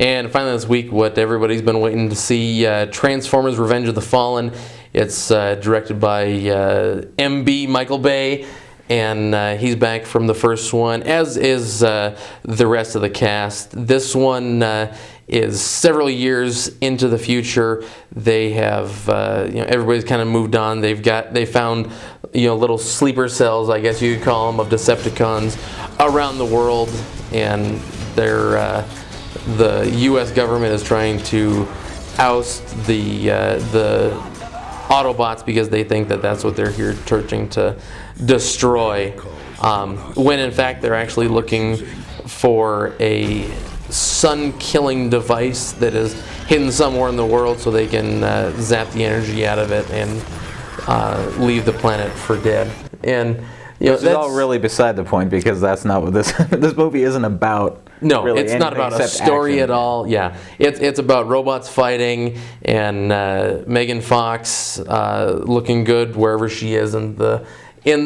And finally this week, what everybody's been waiting to see, Transformers Revenge of the Fallen. It's directed by MB Michael Bay, and he's back from the first one, as is the rest of the cast. This one is several years into the future. They have, everybody's kind of moved on. They found, little sleeper cells, I guess you could call them, of Decepticons around the world, and they're the U.S. government is trying to oust the Autobots because they think that that's what they're here searching to destroy, when in fact they're actually looking for a sun-killing device that is hidden somewhere in the world so they can zap the energy out of it and leave the planet for dead. And this is all really beside the point, because that's not what this movie isn't about. No, really it's not about a story action at all. Yeah, it's about robots fighting and Megan Fox looking good wherever she is in the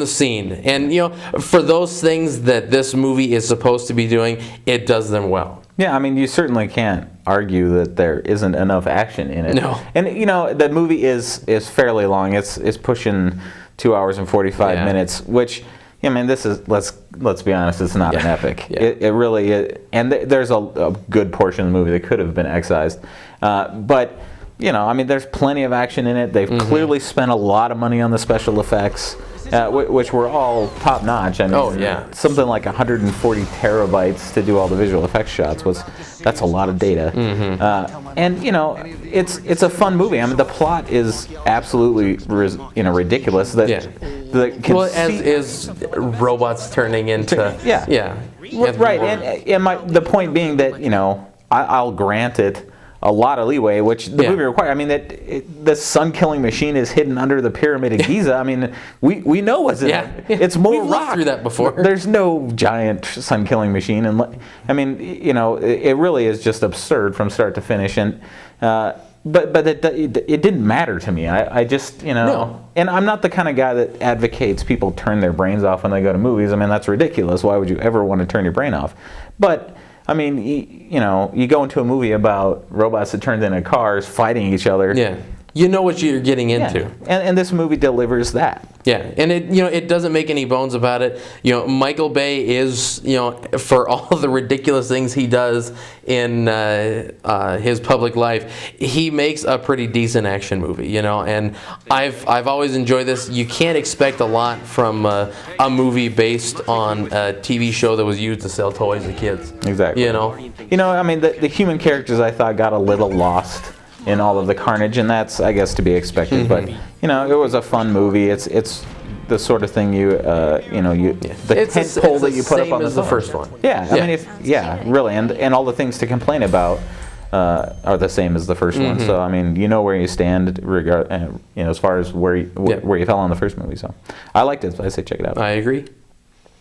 scene. And for those things that this movie is supposed to be doing, it does them well. Yeah, I mean, you certainly can't argue that there isn't enough action in it. No. And the movie is fairly long. It's pushing 2 hours and 45 minutes, which, I mean, this is, let's be honest, it's not an epic. Yeah. It really is, and there's a good portion of the movie that could have been excised. But, I mean, there's plenty of action in it. They've clearly spent a lot of money on the special effects, which were all top notch. I mean, something like 140 terabytes to do all the visual effects shots that's a lot of data. And it's a fun movie. I mean, the plot is absolutely ridiculous. As is robots turning into right. And the point being that I'll grant it a lot of leeway, which the movie requires. I mean, the sun-killing machine is hidden under the Pyramid of Giza. I mean, we know what's in it. It's more We've rock. looked through that before. There's no giant sun-killing machine, and I mean, it really is just absurd from start to finish. And but it didn't matter to me. I just No. And I'm not the kind of guy that advocates people turn their brains off when they go to movies. I mean, that's ridiculous. Why would you ever want to turn your brain off? But I mean, you go into a movie about robots that turned into cars fighting each other. Yeah, you know what you're getting into. Yeah. And this movie delivers that. Yeah, and it doesn't make any bones about it. Michael Bay is, for all the ridiculous things he does in his public life, he makes a pretty decent action movie, and I've always enjoyed this. You can't expect a lot from a movie based on a TV show that was used to sell toys to kids. Exactly. I mean, the human characters, I thought, got a little lost in all of the carnage, and that's, I guess, to be expected. But it was a fun movie. It's the sort of thing the tent pole that you put up on the first one. Yeah, I mean, really, and all the things to complain about are the same as the first one. So I mean, where you stand as far as where you fell on the first movie. So I liked it. So I say check it out. I agree.